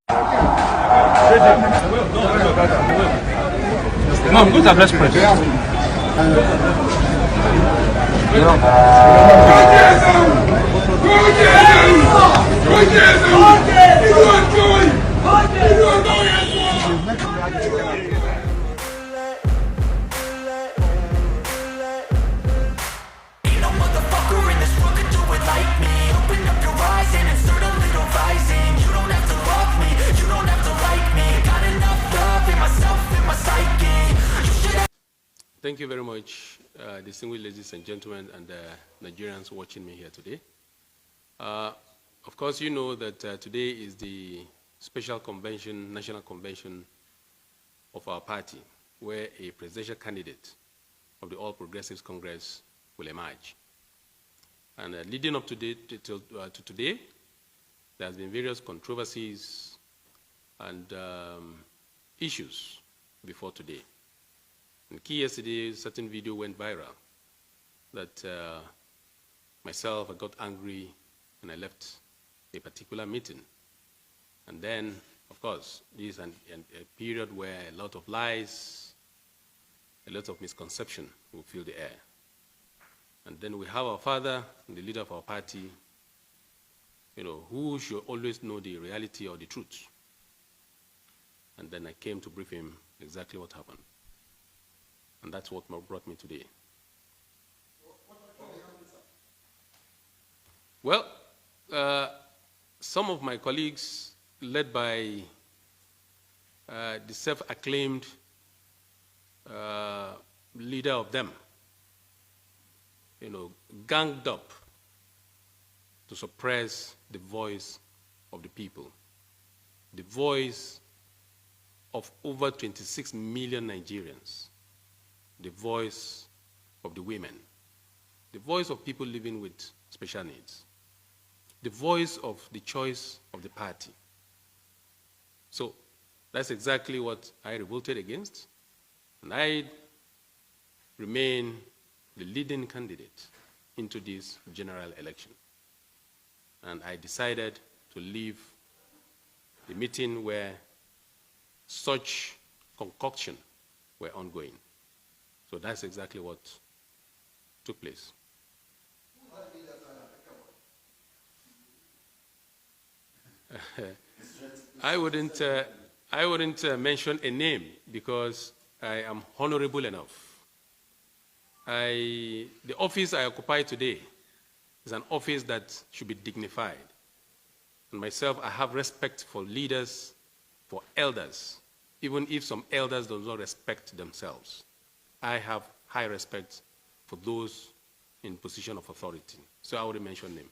No, good address press. Thank you very much, distinguished ladies and gentlemen, and Nigerians watching me here today. Of course, you know that today is the special convention, national convention of our party, where a presidential candidate of the All Progressives Congress will emerge. And leading up to today, there has been various controversies and issues before today. In key yesterday, a certain video went viral that myself, I got angry and I left a particular meeting. And then, of course, this is a period where a lot of lies, a lot of misconception will fill the air. And then we have our father, the leader of our party, who should always know the reality or the truth. And then I came to brief him exactly what happened. And that's what brought me today. Well, some of my colleagues, led by the self-acclaimed leader of them, ganged up to suppress the voice of the people, the voice of over 26 million Nigerians, the voice of the women, the voice of people living with special needs, the voice of the choice of the party. So that's exactly what I revolted against, and I remain the leading candidate into this general election. And I decided to leave the meeting where such concoction were ongoing. So that's exactly what took place. I wouldn't mention a name because I am honorable enough. The office I occupy today is an office that should be dignified. And myself, I have respect for leaders, for elders, even if some elders do not respect themselves. I have high respect for those in position of authority. So I already mentioned them.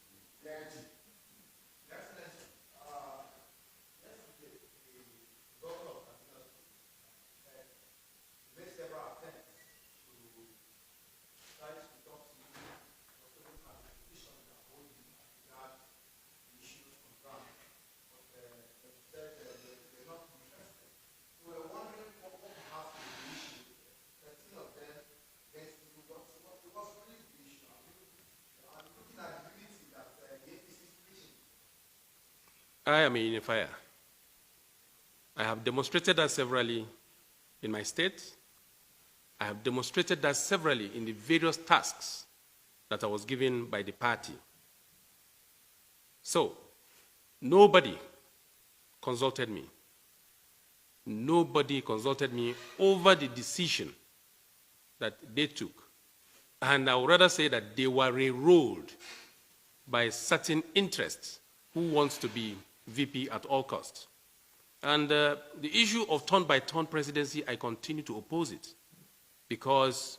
I am a unifier. I have demonstrated that severally in my state. I have demonstrated that severally in the various tasks that I was given by the party. So, nobody consulted me. Nobody consulted me over the decision that they took. And I would rather say that they were railroaded by certain interests who wants to be VP at all costs. And the issue of turn-by-turn presidency, I continue to oppose it because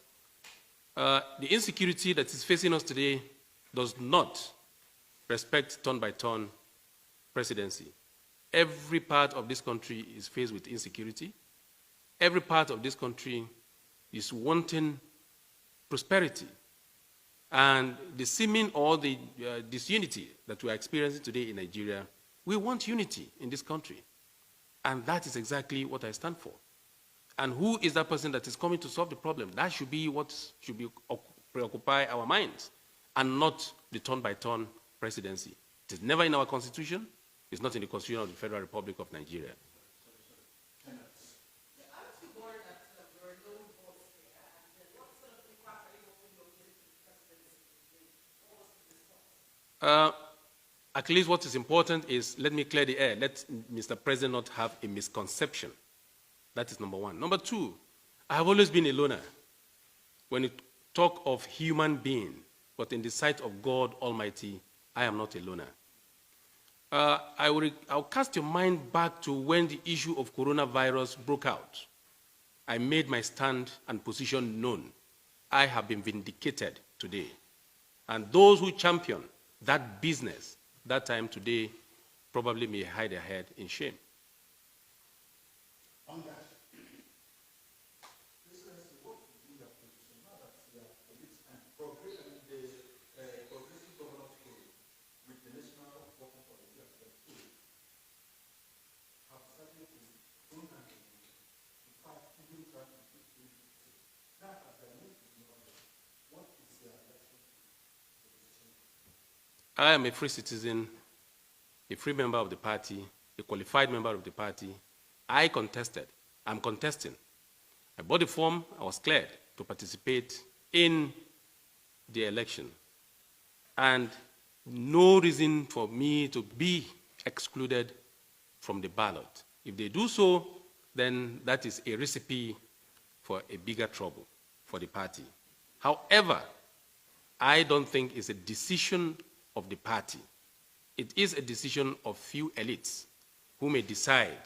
the insecurity that is facing us today does not respect turn-by-turn presidency. Every part of this country is faced with insecurity. Every part of this country is wanting prosperity. And the seeming or the disunity that we are experiencing today in Nigeria, we want unity in this country. And that is exactly what I stand for. And who is that person that is coming to solve the problem? That should be what should be preoccupy our minds, and not the turn-by-turn presidency. It is never in our constitution. It's not in the Constitution of the Federal Republic of Nigeria. At least what is important is, let me clear the air. Let Mr. President not have a misconception. That is number one. Number two, I have always been a loner. When you talk of human being, but in the sight of God Almighty, I am not a loner. I'll cast your mind back to when the issue of coronavirus broke out. I made my stand and position known. I have been vindicated today. And those who champion that business that time today probably may hide their head in shame. On that, Excellency, what would be your position now that you are police and progressive governance forum with the National Working Policy as well have started to own and in fact even try to put in now as they move to the order, what is your election position? I am a free citizen, a free member of the party, a qualified member of the party. I contested. I'm contesting. I bought the form. I was cleared to participate in the election. And no reason for me to be excluded from the ballot. If they do so, then that is a recipe for a bigger trouble for the party. However, I don't think it's a decision of the party. It is a decision of few elites who may decide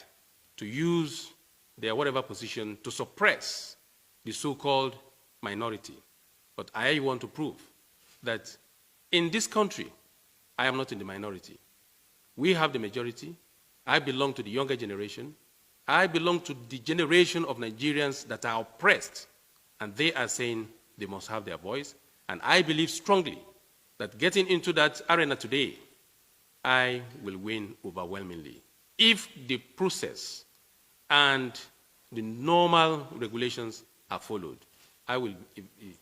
to use their whatever position to suppress the so-called minority. But I want to prove that in this country, I am not in the minority. We have the majority. I belong to the younger generation. I belong to the generation of Nigerians that are oppressed, and they are saying they must have their voice. And I believe strongly that getting into that arena today, I will win overwhelmingly. If the process and the normal regulations are followed, I will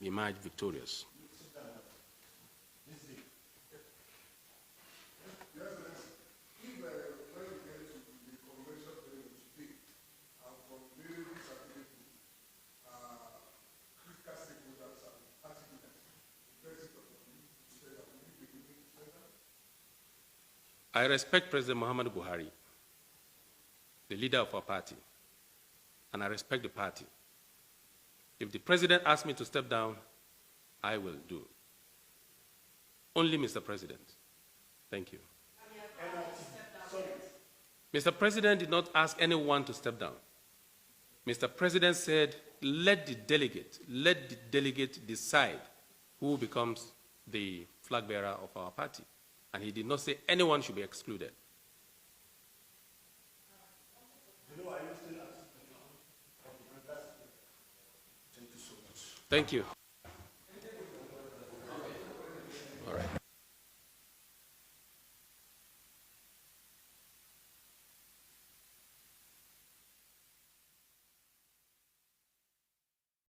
emerge victorious. I respect President Muhammadu Buhari, the leader of our party, and I respect the party. If the president asks me to step down, I will do. Only Mr. President. Thank you. Mr. President did not ask anyone to step down. Mr. President said, let the delegate decide who becomes the flag bearer of our party. And he did not say anyone should be excluded. Thank you.